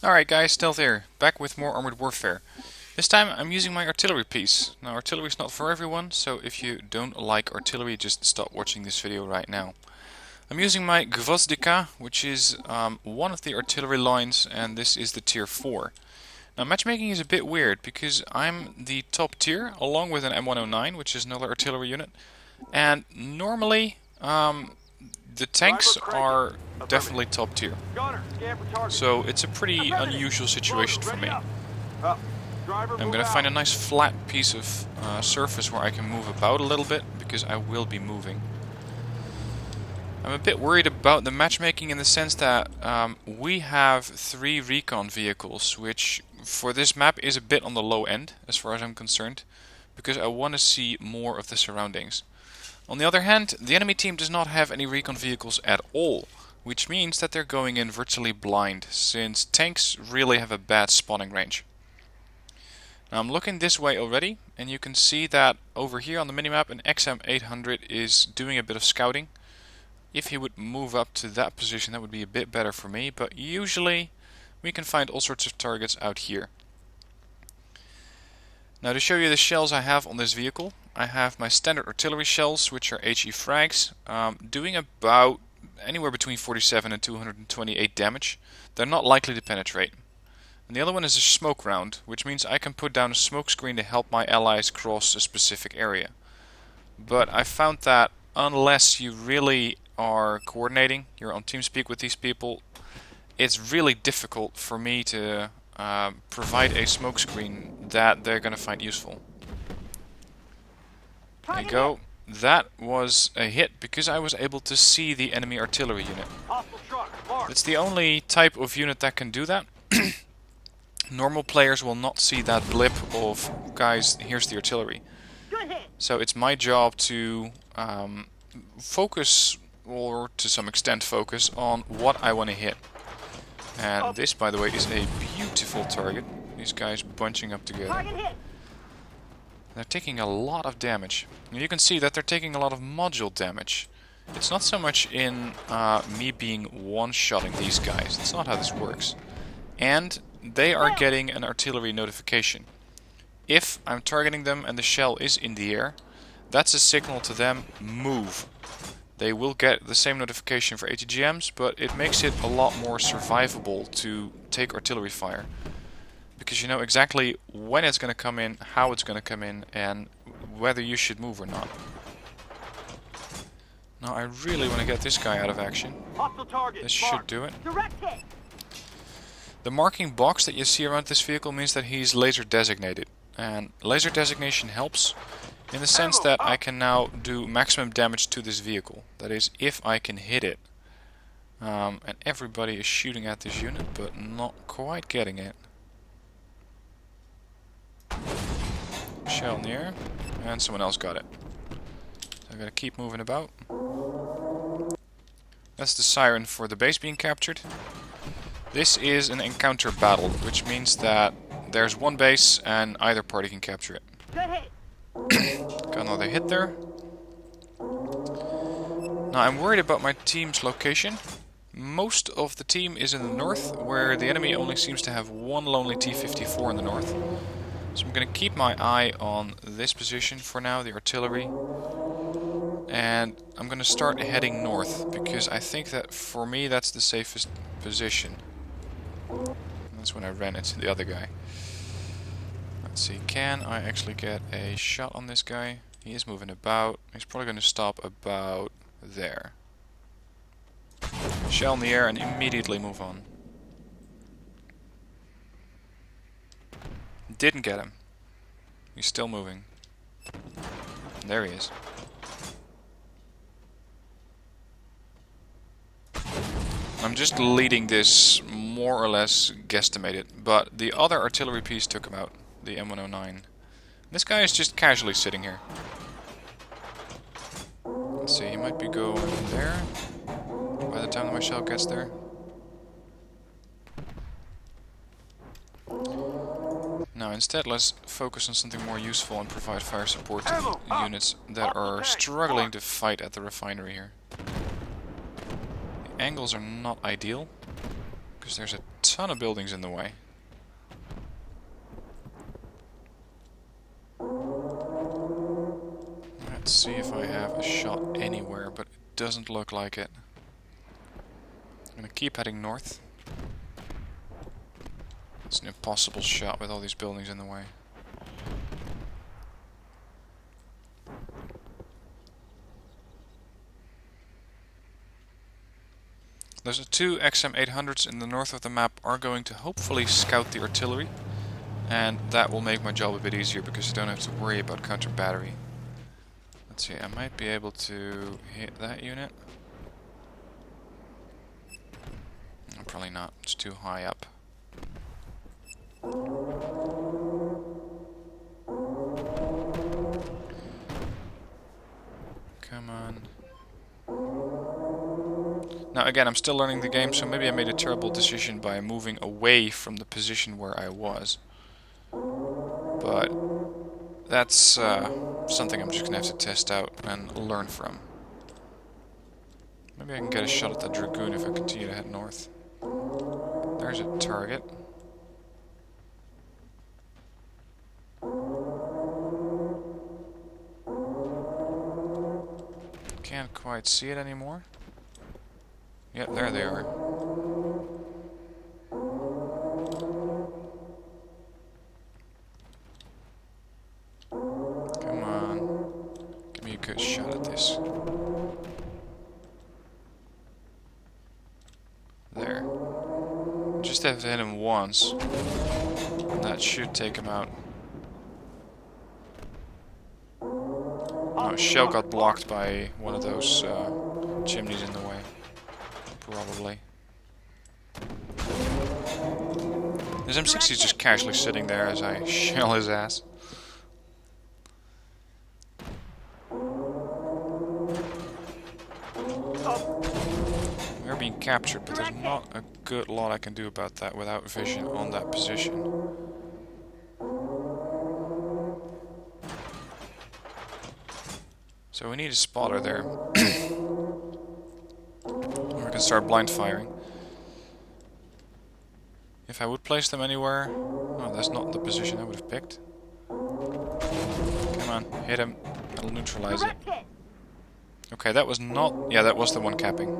Alright guys, Stealth here, back with more Armored Warfare. This time I'm using my artillery piece. Now artillery is not for everyone, so if you don't like artillery, just stop watching this video right now. I'm using my Gvozdika, which is one of the artillery lines, and this is the tier 4. Now matchmaking is a bit weird, because I'm the top tier, along with an M109, which is another artillery unit, and normally the tanks are definitely top tier. So it's a pretty unusual situation for me. I'm gonna find a nice flat piece of surface where I can move about a little bit, because I will be moving. I'm a bit worried about the matchmaking in the sense that we have 3 recon vehicles, which for this map is a bit on the low end, as far as I'm concerned, because I want to see more of the surroundings. On the other hand, the enemy team does not have any recon vehicles at all, which means that they're going in virtually blind, since tanks really have a bad spawning range. Now I'm looking this way already, and you can see that over here on the minimap an XM800 is doing a bit of scouting. If he would move up to that position, that would be a bit better for me, but usually we can find all sorts of targets out here. Now to show you the shells I have on this vehicle, I have my standard artillery shells, which are HE frags, doing about anywhere between 47 and 228 damage. They're not likely to penetrate. And the other one is a smoke round, which means I can put down a smoke screen to help my allies cross a specific area. But I found that unless you really are coordinating, you're on TeamSpeak with these people, it's really difficult for me to provide a smoke screen that they're going to find useful. There you go. That was a hit because I was able to see the enemy artillery unit. It's the only type of unit that can do that. Normal players will not see that blip of, guys, here's the artillery. So it's my job to focus, or to some extent focus, on what I want to hit. And this, by the way, is a beautiful target. These guys bunching up together. They're taking a lot of damage. And you can see that they're taking a lot of module damage. It's not so much in me being one-shotting these guys. That's not how this works. And they are getting an artillery notification. If I'm targeting them and the shell is in the air, that's a signal to them, move. They will get the same notification for ATGMs, but it makes it a lot more survivable to take artillery fire. Because you know exactly when it's going to come in, how it's going to come in, and whether you should move or not. Now I really want to get this guy out of action. This should do it. The marking box that you see around this vehicle means that he's laser designated. And laser designation helps in the sense that I can now do maximum damage to this vehicle. That is, if I can hit it. And everybody is shooting at this unit, but not quite getting it. Shell in the air, and someone else got it. So I gotta keep moving about. That's the siren for the base being captured. This is an encounter battle, which means that there's one base and either party can capture it. Got another hit there. Now I'm worried about my team's location. Most of the team is in the north, where the enemy only seems to have one lonely T-54 in the north. So I'm going to keep my eye on this position for now, the artillery. And I'm going to start heading north, because I think that for me that's the safest position. And that's when I ran into the other guy. Let's see, can I actually get a shot on this guy? He is moving about. He's probably going to stop about there. Shell in the air and immediately move on. Didn't get him. He's still moving. There he is. I'm just leading this more or less guesstimated, but the other artillery piece took him out, the M109. This guy is just casually sitting here. Let's see, he might be going there by the time that my shell gets there. Now instead let's focus on something more useful and provide fire support to the units that are struggling to fight at the refinery here. The angles are not ideal, Because there's a ton of buildings in the way. Let's see if I have a shot anywhere, but it doesn't look like it. I'm gonna keep heading north. It's an impossible shot with all these buildings in the way. There's the two XM800s in the north of the map are going to hopefully scout the artillery, and that will make my job a bit easier because I don't have to worry about counter battery. Let's see, I might be able to hit that unit. No, probably not, it's too high up. Come on. Now again, I'm still learning the game, so maybe I made a terrible decision by moving away from the position where I was. But that's something I'm just going to have to test out and learn from. Maybe I can get a shot at the Dragoon if I continue to head north. There's a target. Can't quite see it anymore. Yep, there they are. Come on. Give me a good shot at this. There. Just have to hit him once. And that should take him out. Oh, shell got blocked by one of those chimneys in the way. Probably. This M60 is just casually sitting there as I shell his ass. We're being captured, but there's not a good lot I can do about that without vision on that position. So we need a spotter there. We can start blind firing. If I would place them anywhere... Oh, that's not the position I would have picked. Come on, hit him. That'll neutralize it. Okay, that was not... Yeah, that was the one capping.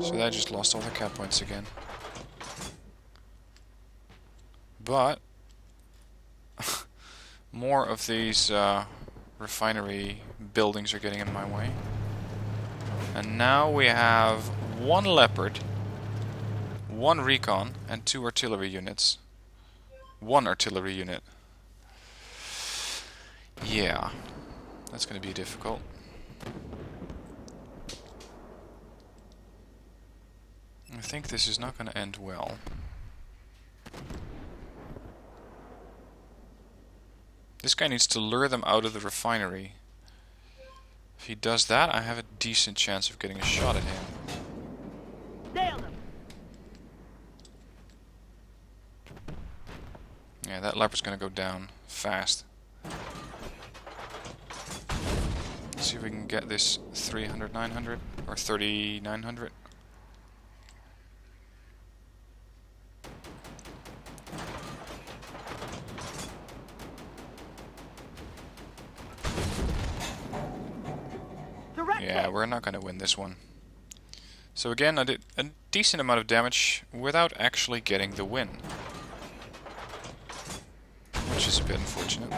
So they just lost all their cap points again. But... more of these refinery buildings are getting in my way. And now we have one Leopard, one Recon, and two artillery units. One artillery unit. Yeah, that's going to be difficult. I think this is not going to end well. This guy needs to lure them out of the refinery. If he does that, I have a decent chance of getting a shot at him. Nailed him. Yeah, that Leopard's gonna go down fast. Let's see if we can get this 300, 900, or 3900. Yeah, we're not going to win this one. So again, I did a decent amount of damage without actually getting the win. Which is a bit unfortunate.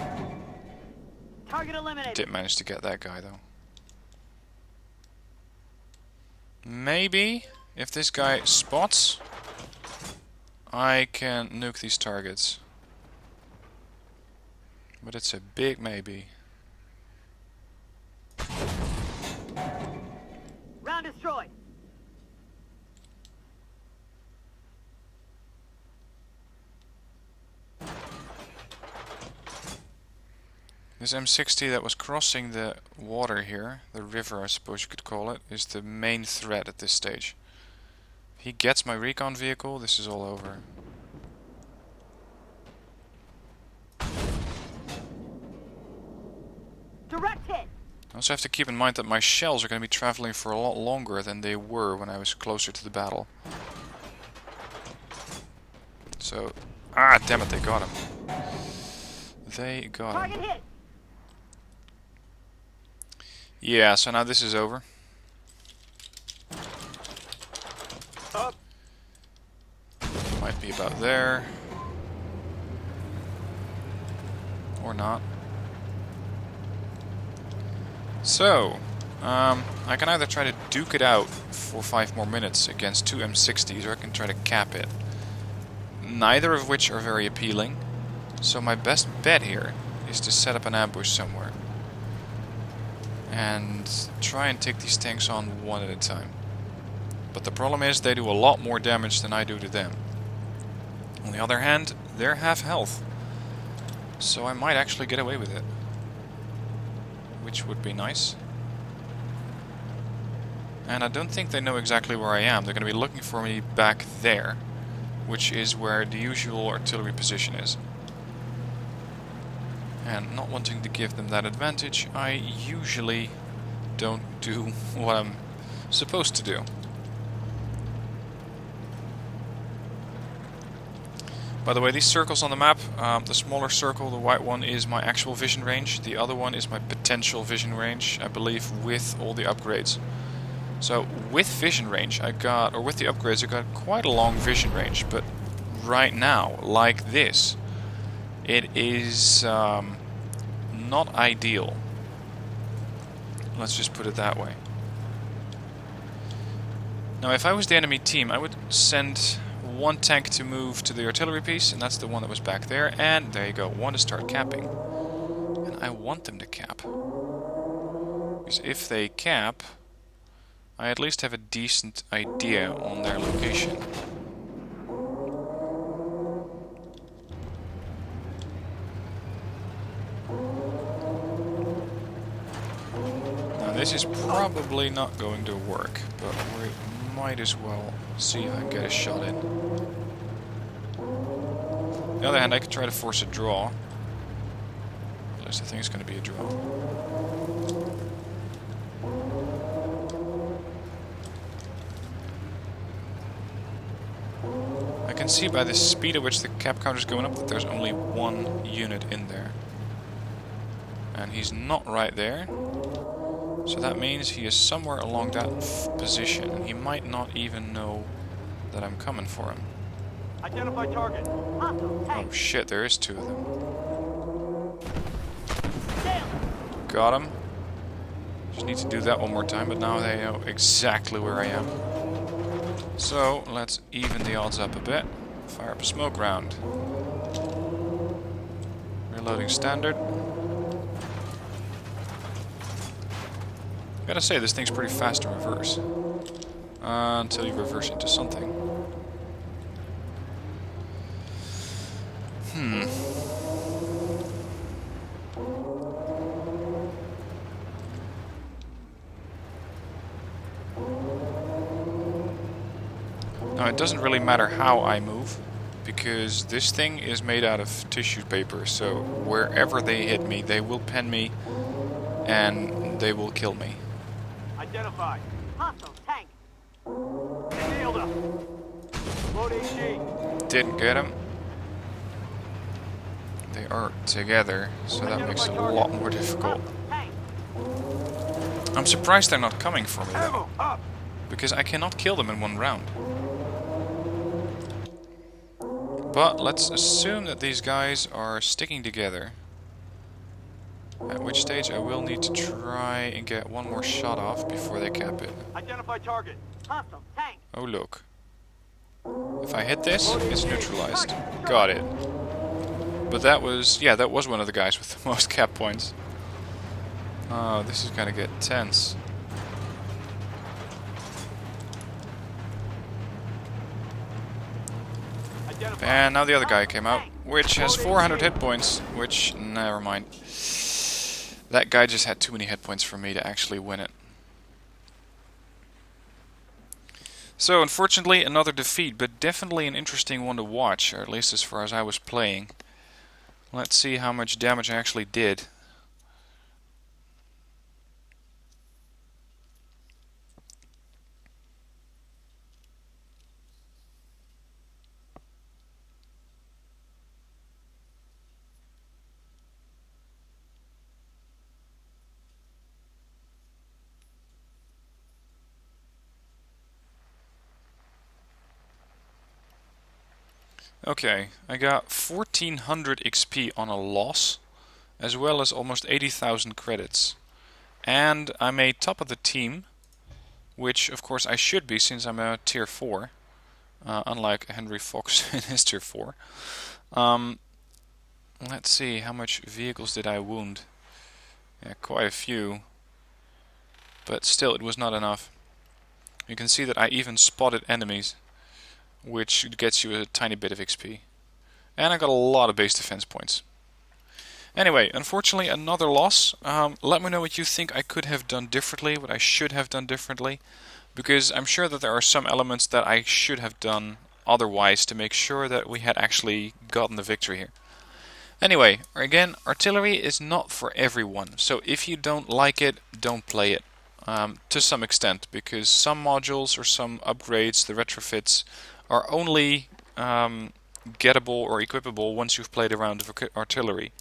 Target eliminated. Did manage to get that guy though. Maybe, if this guy spots, I can nuke these targets. But it's a big maybe. Round destroyed. This M60 that was crossing the water here, the river I suppose you could call it, is the main threat at this stage. If he gets my recon vehicle, this is all over. Direct hit. also have to keep in mind that my shells are going to be traveling for a lot longer than they were when I was closer to the battle. So, ah, damn it, they got him. They got him. Target hit. Yeah, so now this is over. Up. Might be about there. Or not. So, I can either try to duke it out for 5 more minutes against 2 M60s, or I can try to cap it. Neither of which are very appealing. So my best bet here is to set up an ambush somewhere. And try and take these tanks on one at a time. But the problem is they do a lot more damage than I do to them. On the other hand, they're half health. So I might actually get away with it. Which would be nice. And I don't think they know exactly where I am. They're going to be looking for me back there, which is where the usual artillery position is. And not wanting to give them that advantage, I usually don't do what I'm supposed to do. By the way, these circles on the map, the smaller circle, the white one, is my actual vision range. The other one is my potential vision range, I believe, with all the upgrades. So, with vision range, with the upgrades, I got quite a long vision range. But right now, like this, it is not ideal. Let's just put it that way. Now, if I was the enemy team, I would send one tank to move to the artillery piece, and that's the one that was back there, and there you go, one to start capping. And I want them to cap. Because if they cap, I at least have a decent idea on their location. Now this is probably not going to work, but we might as well see if I can get a shot in. On the other hand, I could try to force a draw. At least I think it's going to be a draw. I can see by the speed at which the cap counter is going up that there's only one unit in there. And he's not right there. So that means he is somewhere along that position, and he might not even know that I'm coming for him. Identify target. Oh shit, there is 2 of them. Down. Got him. Just need to do that one more time, but now they know exactly where I am. So, let's even the odds up a bit. Fire up a smoke round. Reloading standard. Gotta say, this thing's pretty fast to reverse. Until you reverse into something. Now, it doesn't really matter how I move, because this thing is made out of tissue paper, so wherever they hit me, they will pen me, and they will kill me. Identify. Hostile tank. Nailed him. Load HE. Didn't get him. They are together, so that makes it a lot more difficult. Tank. I'm surprised they're not coming for me, though, Ammo up. because I cannot kill them in one round. But let's assume that these guys are sticking together. At which stage I will need to try and get one more shot off before they cap it. Identify target. Hostile tank. Oh look. If I hit this, it's neutralized. Got it. But that was, yeah, that was one of the guys with the most cap points. Oh, this is gonna get tense. And now the other guy came out, which has 400 hit points, which, never mind. That guy just had too many hit points for me to actually win it. So, unfortunately, another defeat, but definitely an interesting one to watch, or at least as far as I was playing. Let's see how much damage I actually did. Okay, I got 1400 XP on a loss, as well as almost 80,000 credits. And I'm a top of the team, which of course I should be since I'm a tier 4, unlike Henry Fox in his tier 4. Let's see, how much vehicles did I wound? Yeah, quite a few, but still it was not enough. You can see that I even spotted enemies, which gets you a tiny bit of XP. And I got a lot of base defense points. Anyway, unfortunately another loss. Let me know what you think I could have done differently, what I should have done differently, because I'm sure that there are some elements that I should have done otherwise to make sure that we had actually gotten the victory here. Anyway, again, artillery is not for everyone, so if you don't like it, don't play it. To some extent, because some modules or some upgrades, the retrofits, are only gettable or equipable once you've played a round of artillery.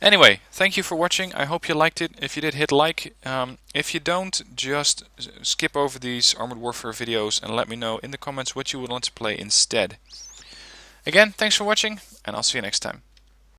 Anyway, thank you for watching. I hope you liked it. If you did, hit like. If you don't, just skip over these Armored Warfare videos and let me know in the comments what you would want to play instead. Again, thanks for watching, and I'll see you next time.